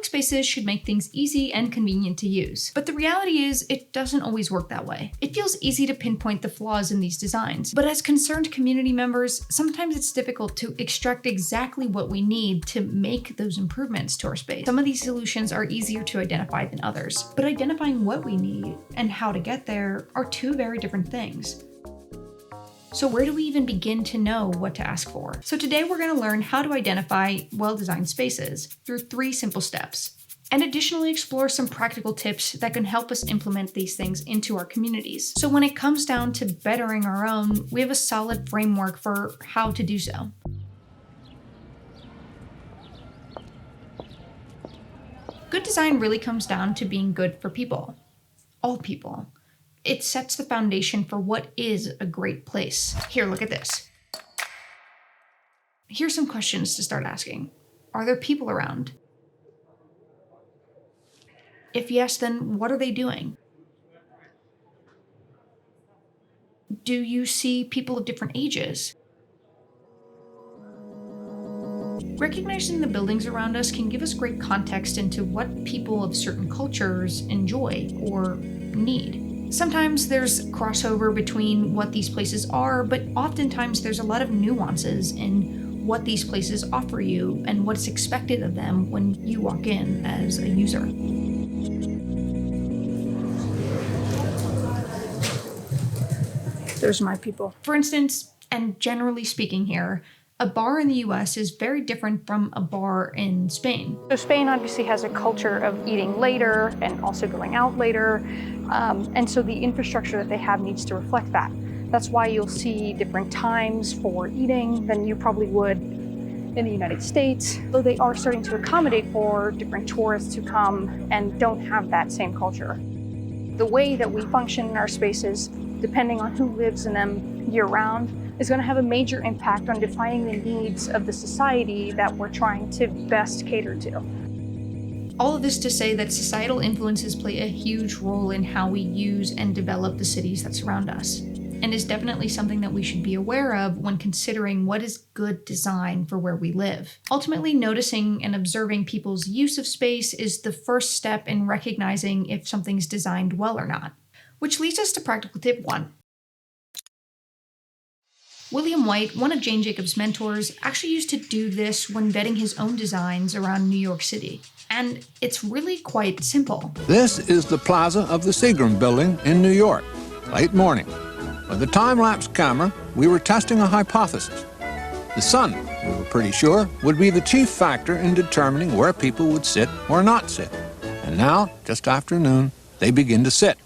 Public spaces should make things easy and convenient to use. But the reality is, it doesn't always work that way. It feels easy to pinpoint the flaws in these designs, but as concerned community members, sometimes it's difficult to extract exactly what we need to make those improvements to our space. Some of these solutions are easier to identify than others, but identifying what we need and how to get there are two very different things. So where do we even begin to know what to ask for? So today we're going to learn how to identify well-designed spaces through 3 simple steps, and additionally explore some practical tips that can help us implement these things into our communities. So when it comes down to bettering our own, we have a solid framework for how to do so. Good design really comes down to being good for people. All people. It sets the foundation for what is a great place. Here, look at this. Here's some questions to start asking. Are there people around? If yes, then what are they doing? Do you see people of different ages? Recognizing the buildings around us can give us great context into what people of certain cultures enjoy or need. Sometimes there's crossover between what these places are, but oftentimes there's a lot of nuances in what these places offer you and what's expected of them when you walk in as a user. There's my people. For instance, and generally speaking here, a bar in the US is very different from a bar in Spain. So Spain obviously has a culture of eating later and also going out later. And so the infrastructure that they have needs to reflect that. That's why you'll see different times for eating than you probably would in the United States. Though they are starting to accommodate for different tourists who come and don't have that same culture. The way that we function in our spaces, depending on who lives in them year-round, is going to have a major impact on defining the needs of the society that we're trying to best cater to. All of this to say that societal influences play a huge role in how we use and develop the cities that surround us, and is definitely something that we should be aware of when considering what is good design for where we live. Ultimately, noticing and observing people's use of space is the first step in recognizing if something's designed well or not. Which leads us to practical tip 1. William White, one of Jane Jacobs' mentors, actually used to do this when vetting his own designs around New York City. And it's really quite simple. This is the plaza of the Seagram Building in New York. Late morning. With the time-lapse camera, we were testing a hypothesis. The sun, we were pretty sure, would be the chief factor in determining where people would sit or not sit. And now, just after noon, they begin to sit.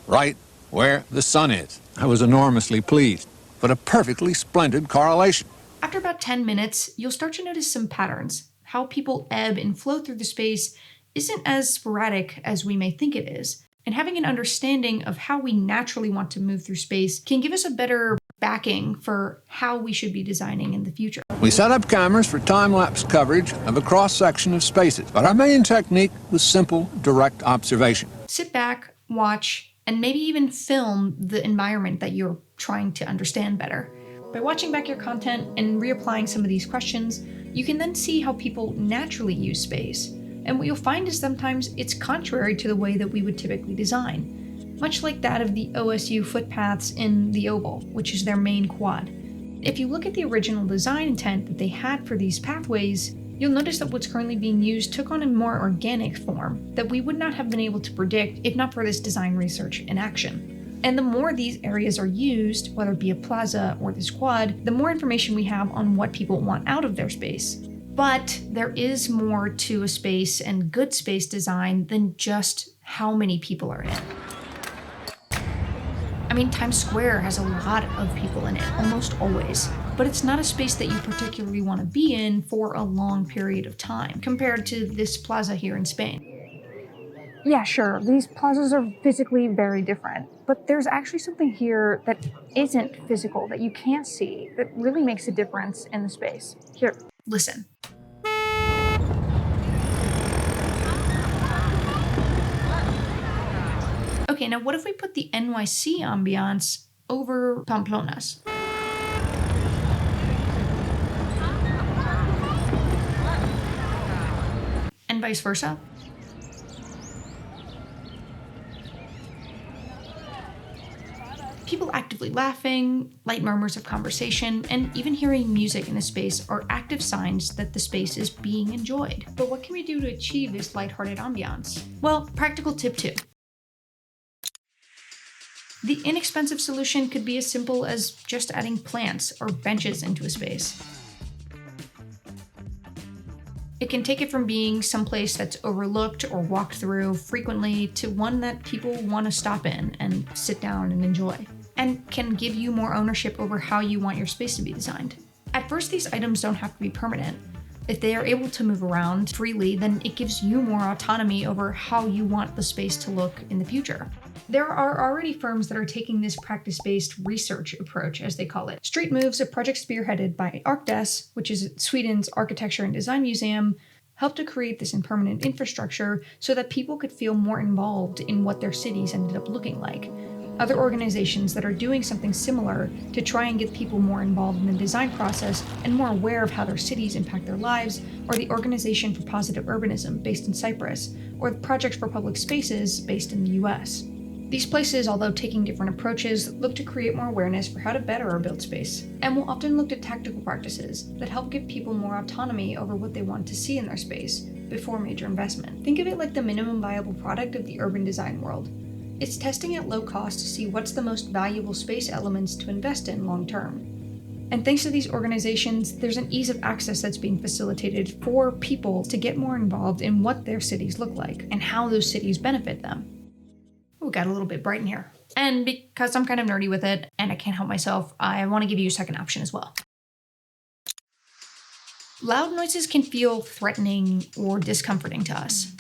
Right where the sun is. I was enormously pleased, but a perfectly splendid correlation. After about 10 minutes, you'll start to notice some patterns. How people ebb and flow through the space isn't as sporadic as we may think it is. And having an understanding of how we naturally want to move through space can give us a better backing for how we should be designing in the future. We set up cameras for time-lapse coverage of a cross-section of spaces, but our main technique was simple, direct observation. Sit back, watch, and maybe even film the environment that you're trying to understand better. By watching back your content and reapplying some of these questions, you can then see how people naturally use space. And what you'll find is sometimes it's contrary to the way that we would typically design, much like that of the OSU footpaths in the Oval, which is their main quad. If you look at the original design intent that they had for these pathways, you'll notice that what's currently being used took on a more organic form that we would not have been able to predict if not for this design research in action. And the more these areas are used, whether it be a plaza or this quad, the more information we have on what people want out of their space. But there is more to a space and good space design than just how many people are in. I mean, Times Square has a lot of people in it, almost always, but it's not a space that you particularly want to be in for a long period of time, compared to this plaza here in Spain. Yeah, sure, these plazas are physically very different, but there's actually something here that isn't physical, that you can't see, that really makes a difference in the space. Here. Listen. Okay, now what if we put the NYC ambiance over Pamplona's? And vice versa. People actively laughing, light murmurs of conversation, and even hearing music in a space are active signs that the space is being enjoyed. But what can we do to achieve this lighthearted ambiance? Well, practical tip 2. The inexpensive solution could be as simple as just adding plants or benches into a space. It can take it from being someplace that's overlooked or walked through frequently to one that people want to stop in and sit down and enjoy, and can give you more ownership over how you want your space to be designed. At first, these items don't have to be permanent. If they are able to move around freely, then it gives you more autonomy over how you want the space to look in the future. There are already firms that are taking this practice-based research approach, as they call it. Street Moves, a project spearheaded by Arcdes, which is Sweden's architecture and design museum, helped to create this impermanent infrastructure so that people could feel more involved in what their cities ended up looking like. Other organizations that are doing something similar to try and get people more involved in the design process and more aware of how their cities impact their lives are the Organization for Positive Urbanism, based in Cyprus, or the Project for Public Spaces, based in the US. These places, although taking different approaches, look to create more awareness for how to better our built space, and will often look to tactical practices that help give people more autonomy over what they want to see in their space before major investment. Think of it like the minimum viable product of the urban design world. It's testing at low cost to see what's the most valuable space elements to invest in long term. And thanks to these organizations, there's an ease of access that's being facilitated for people to get more involved in what their cities look like and how those cities benefit them. We got a little bit bright in here. And because I'm kind of nerdy with it and I can't help myself, I want to give you a second option as well. Loud noises can feel threatening or discomforting to us.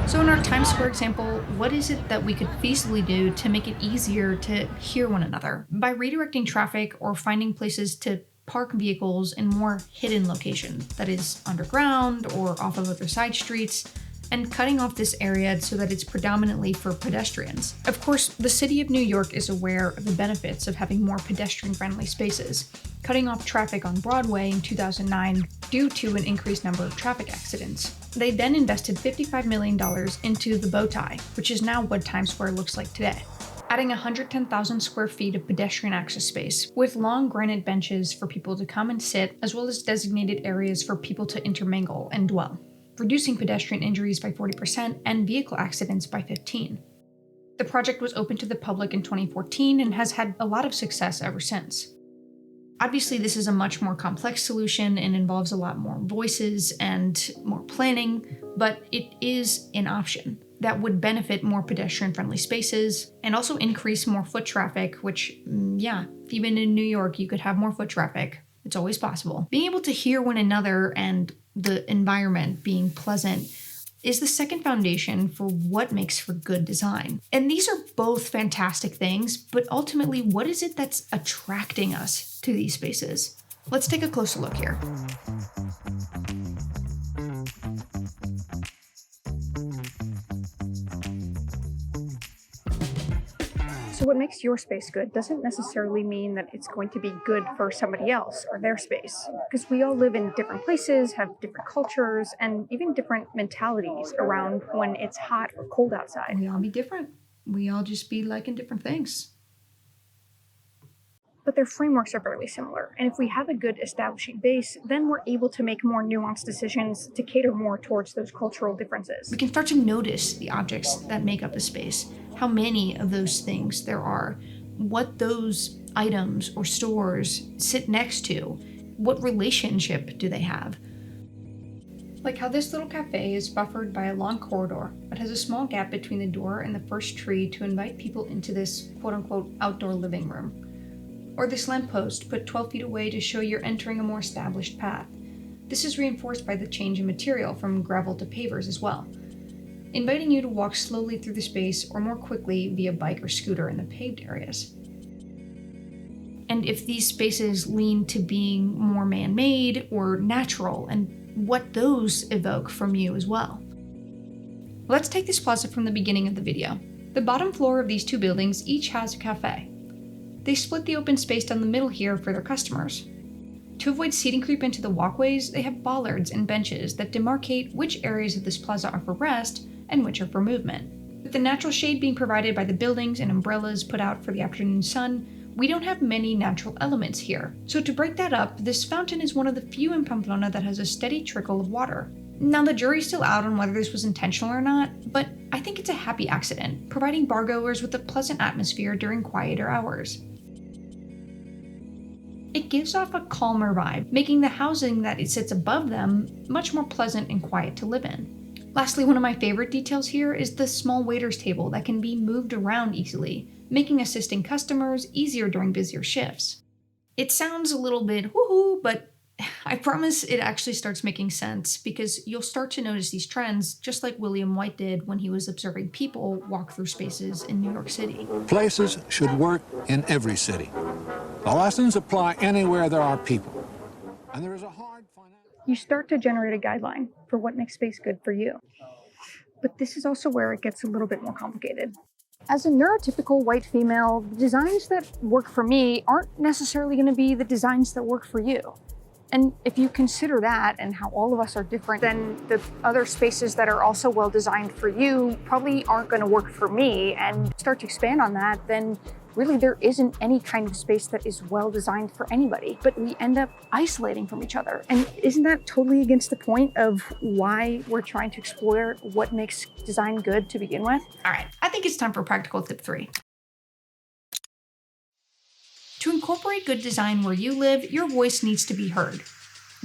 So in our Times Square example, what is it that we could feasibly do to make it easier to hear one another? By redirecting traffic or finding places to park vehicles in more hidden locations, that is underground or off of other side streets, and cutting off this area so that it's predominantly for pedestrians. Of course, the city of New York is aware of the benefits of having more pedestrian-friendly spaces, cutting off traffic on Broadway in 2009 due to an increased number of traffic accidents. They then invested $55 million into the bow tie, which is now what Times Square looks like today, adding 110,000 square feet of pedestrian access space, with long granite benches for people to come and sit, as well as designated areas for people to intermingle and dwell, reducing pedestrian injuries by 40% and vehicle accidents by 15%. The project was open to the public in 2014 and has had a lot of success ever since. Obviously, this is a much more complex solution and involves a lot more voices and more planning, but it is an option that would benefit more pedestrian-friendly spaces and also increase more foot traffic, which, even in New York, you could have more foot traffic. It's always possible. Being able to hear one another and the environment being pleasant is the second foundation for what makes for good design. And these are both fantastic things, but ultimately, what is it that's attracting us to these spaces? Let's take a closer look here. So what makes your space good doesn't necessarily mean that it's going to be good for somebody else or their space, because we all live in different places, have different cultures, and even different mentalities around when it's hot or cold outside. We all be different. We all just be liking different things. But their frameworks are fairly similar, and if we have a good establishing base, then we're able to make more nuanced decisions to cater more towards those cultural differences. We can start to notice the objects that make up a space, how many of those things there are, what those items or stores sit next to, what relationship do they have. Like how this little cafe is buffered by a long corridor, but has a small gap between the door and the first tree to invite people into this quote-unquote outdoor living room. Or this lamppost put 12 feet away to show you're entering a more established path. This is reinforced by the change in material from gravel to pavers as well, inviting you to walk slowly through the space or more quickly via bike or scooter in the paved areas. And if these spaces lean to being more man-made or natural, and what those evoke from you as well. Let's take this plaza from the beginning of the video. The bottom floor of these two buildings each has a cafe. They split the open space down the middle here for their customers. To avoid seating creep into the walkways, they have bollards and benches that demarcate which areas of this plaza are for rest and which are for movement. With the natural shade being provided by the buildings and umbrellas put out for the afternoon sun, we don't have many natural elements here. So to break that up, this fountain is one of the few in Pamplona that has a steady trickle of water. Now the jury's still out on whether this was intentional or not, but I think it's a happy accident, providing bargoers with a pleasant atmosphere during quieter hours. It gives off a calmer vibe, making the housing that it sits above them much more pleasant and quiet to live in. Lastly, one of my favorite details here is the small waiter's table that can be moved around easily, making assisting customers easier during busier shifts. It sounds a little bit woohoo, but I promise it actually starts making sense because you'll start to notice these trends just like William White did when he was observing people walk through spaces in New York City. Places should work in every city. The lessons apply anywhere there are people. And there is a hard financial... You start to generate a guideline for what makes space good for you. But this is also where it gets a little bit more complicated. As a neurotypical white female, the designs that work for me aren't necessarily going to be the designs that work for you. And if you consider that and how all of us are different, then the other spaces that are also well designed for you probably aren't going to work for me, and start to expand on that, then really there isn't any kind of space that is well designed for anybody, but we end up isolating from each other. And isn't that totally against the point of why we're trying to explore what makes design good to begin with? All right, I think it's time for practical tip 3. To incorporate good design where you live, your voice needs to be heard.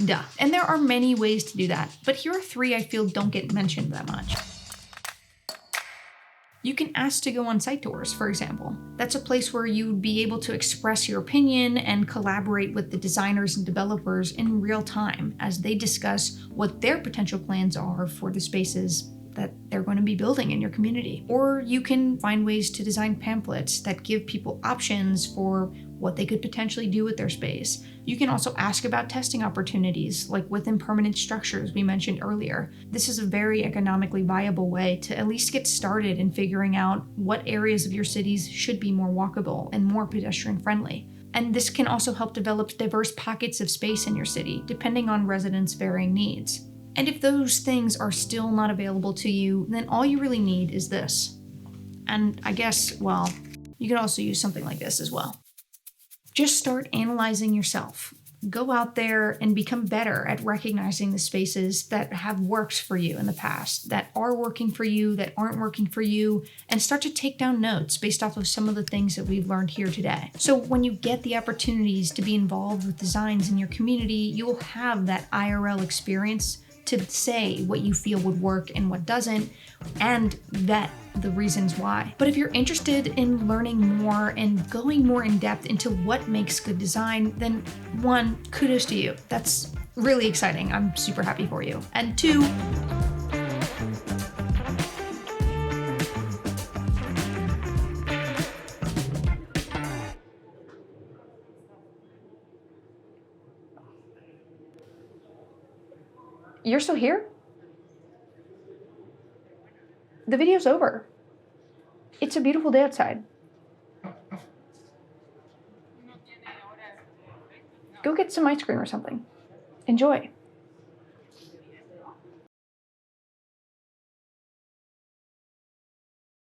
Duh. And there are many ways to do that, but here are 3 I feel don't get mentioned that much. You can ask to go on site tours, for example. That's a place where you'd be able to express your opinion and collaborate with the designers and developers in real time as they discuss what their potential plans are for the spaces that they're going to be building in your community. Or you can find ways to design pamphlets that give people options for what they could potentially do with their space. You can also ask about testing opportunities, like within permanent structures we mentioned earlier. This is a very economically viable way to at least get started in figuring out what areas of your cities should be more walkable and more pedestrian friendly. And this can also help develop diverse pockets of space in your city, depending on residents' varying needs. And if those things are still not available to you, then all you really need is this. And I guess, well, you could also use something like this as well. Just start analyzing yourself. Go out there and become better at recognizing the spaces that have worked for you in the past, that are working for you, that aren't working for you, and start to take down notes based off of some of the things that we've learned here today. So when you get the opportunities to be involved with designs in your community, you'll have that IRL experience to say what you feel would work and what doesn't, and vet the reasons why. But if you're interested in learning more and going more in depth into what makes good design, then 1, kudos to you. That's really exciting. I'm super happy for you. And 2, you're still here? The video's over. It's a beautiful day outside. Go get some ice cream or something. Enjoy.